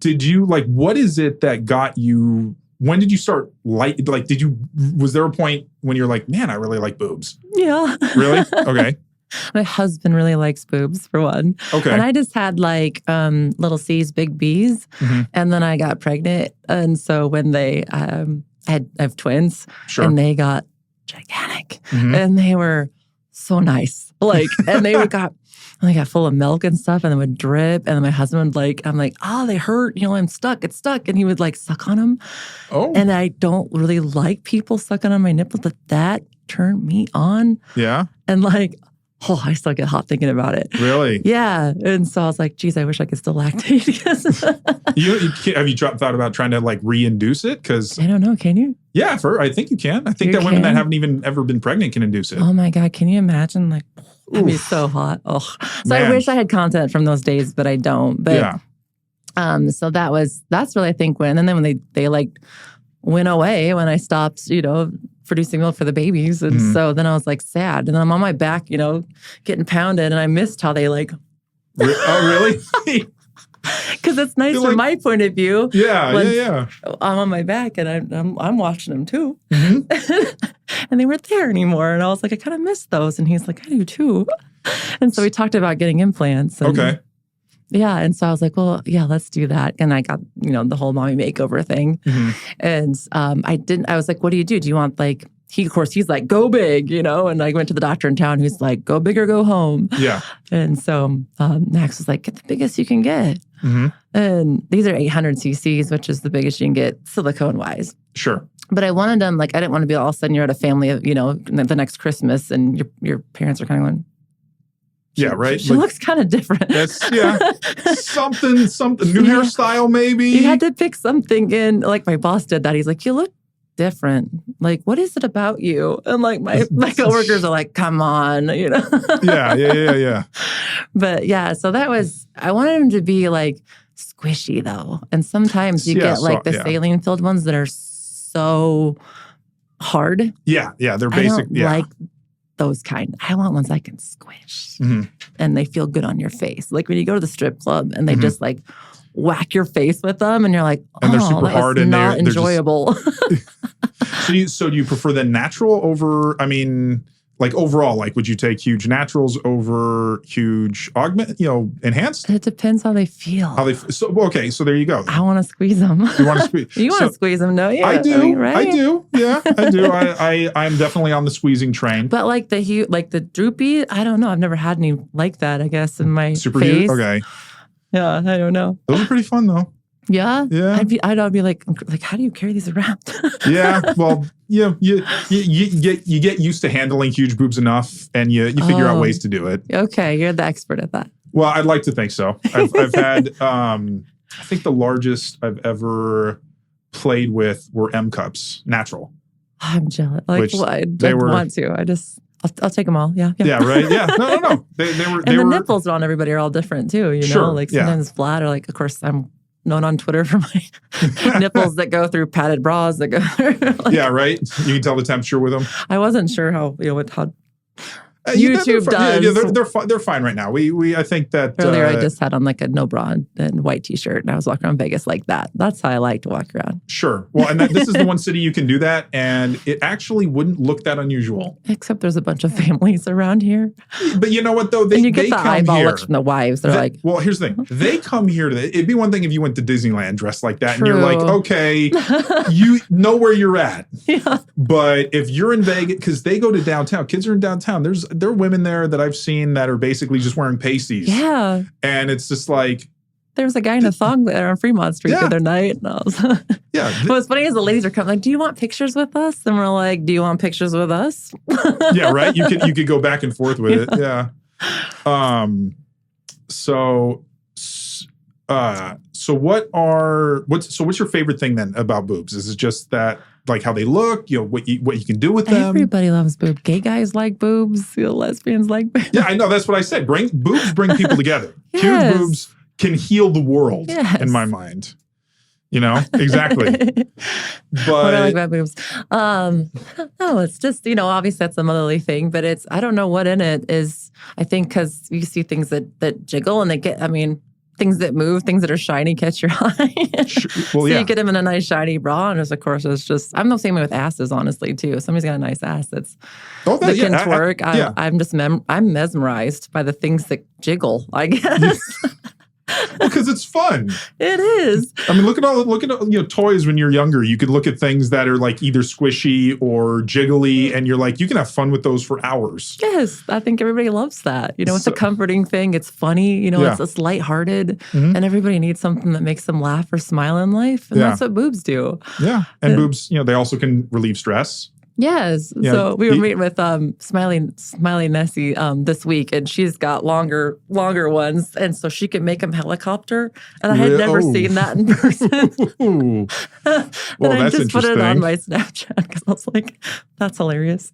did you like, what is it that got you, when did you start was there a point when you're like, man, I really like boobs? Yeah. Really? Okay. My husband really likes boobs, for one. Okay. And I just had like little C's, big B's. Mm-hmm. And then I got pregnant. And so when they, I have twins, Sure. and they got gigantic. Mm-hmm. And they were so nice. Like, and they got full of milk and stuff, and they would drip. And then my husband would I'm like, oh, they hurt. I'm stuck. It's stuck. And he would like suck on them. Oh. And I don't really like people sucking on my nipples, but that turned me on. Yeah. And like, oh, I still get hot thinking about it. Really? Yeah. And so I was like, geez, I wish I could still lactate. Have you thought about trying to like re-induce it? Because I don't know. Can you? Yeah, I think you can. I think You that women that can? haven't even ever been pregnant can induce it. Oh my God. Can you imagine? Like, that'd be Oof. so hot. Oh, so Man. I wish I had content from those days, but I don't. But Yeah. so that's really, I think, and then when they like went away when I stopped, producing milk for the babies. And Mhm. so then I was like sad. And then I'm on my back, getting pounded. And I missed how they like, Oh, really? because it's nice You're from like- my point of view. Yeah, Once yeah. I'm on my back and I'm watching them too. Mhm. And they weren't there anymore. And I was like, I kind of missed those. And he's like, I do too. And so we talked about getting implants. And Okay. yeah. And so I was like, well, yeah, let's do that. And I got, the whole mommy makeover thing. Mhm. And I was like, what do you do? Do you want like, he's like, go big, and I went to the doctor in town who's like, go big or go home. Yeah. And so Max was like, get the biggest you can get. Mhm. And these are 800 cc's, which is the biggest you can get silicone wise. Sure. But I wanted them, like, I didn't want to be all of a sudden you're at a family of, the next Christmas and your parents are kind of going, Yeah, right? She looks kind of different. That's, something, new Yeah. hairstyle maybe. You had to pick something in, like my boss did that. He's like, you look different. Like, what is it about you? And like my coworkers are like, come on, Yeah. But yeah, so I wanted him to be like squishy though. And sometimes you get like the saline filled ones that are so hard. Yeah, they're I basic. don't Yeah. like those kind. I want ones I can squish Mhm. and they feel good on your face. Like when you go to the strip club and they Mhm. just like whack your face with them and you're like, And they're super that hard was and not they're just- enjoyable. So do you prefer the natural over, like overall, like would you take huge naturals over huge enhanced? It depends how they feel. So there you go. I want to squeeze them. You want to squeeze? You want to squeeze them, don't you? I do. mean, right? I do. Yeah, I do. I'm definitely on the squeezing train. But like the droopy, I don't know. I've never had any like that, I guess, in my Super face. huge? Okay. Yeah, I don't know. Those are pretty fun though. Yeah? Yeah. I'd be like, how do you carry these around? Yeah. Well, you get used to handling huge boobs enough and you figure out ways to do it. Okay, you're the expert at that. Well, I'd like to think so. I've had, I think the largest I've ever played with were M cups, natural. I'm jealous. Like, Which I they don't were- want to. I'll take them all. Yeah. Yeah, right. Yeah. No. They were. And the nipples on everybody are all different too, you know? Sure, Like yeah. sometimes flat or like, of course, I'm known on Twitter for my nipples that go through padded bras that go through. Like, Yeah, right. You can tell the temperature with them. I wasn't sure how how YouTube does. Yeah, they're fine right now. I think that earlier I just had on like a no bra and white t-shirt and I was walking around Vegas like that. That's how I like to walk around. Sure. Well, and this is the one city you can do that, and it actually wouldn't look that unusual. Except there's a bunch of families around here. But you know what though? And you get the come eyeball here. looks from the wives. They're like, well, here's the thing. They come here it'd be one thing if you went to Disneyland dressed like that, and you're like, True. okay, you know where you're at. yeah. But if you're in Vegas, because they go to downtown, kids are in downtown. There are women there that I've seen that are basically just wearing pasties. Yeah. And it's just like, There was a guy in a thong there on Fremont Street the other night. And I was yeah. what's funny is the ladies are coming like, do you want pictures with us? And we're like, do you want pictures with us? Yeah, right. You could go back and forth with it. Yeah. So what's your favorite thing then about boobs? Is it just that like how they look, what you can do with them? Everybody loves boobs. Gay guys like boobs. Lesbians like boobs. Yeah, I know. That's what I said. Boobs bring people together. Yes. Huge boobs can heal the world Yes. in my mind. Exactly. What I like But about boobs. No, it's just, obviously that's a motherly thing, but I don't know what in it is. I think because you see things that jiggle and they get, things that move, things that are shiny catch your eye. Well, So yeah. you get them in a nice shiny bra, and of course, it's just, I'm the same way with asses, honestly, too. If somebody's got a nice ass that can twerk. I'm just, I'm mesmerized by the things that jiggle, I guess. Well, because it's fun. It is. I mean, look at toys when you're younger. You could look at things that are like either squishy or jiggly, and you're like, you can have fun with those for hours. Yes, I think everybody loves that. It's a comforting thing. It's funny. It's lighthearted, and everybody needs something that makes them laugh or smile in life, and that's what boobs do. Yeah, and boobs, they also can relieve stress. Yes. Yeah. So we were meeting with Smiley Nessie this week, and she's got longer ones, and so she can make them helicopter. And I had never seen that in person. Well, and I that's just put it interesting. on my Snapchat because I was like, "That's hilarious."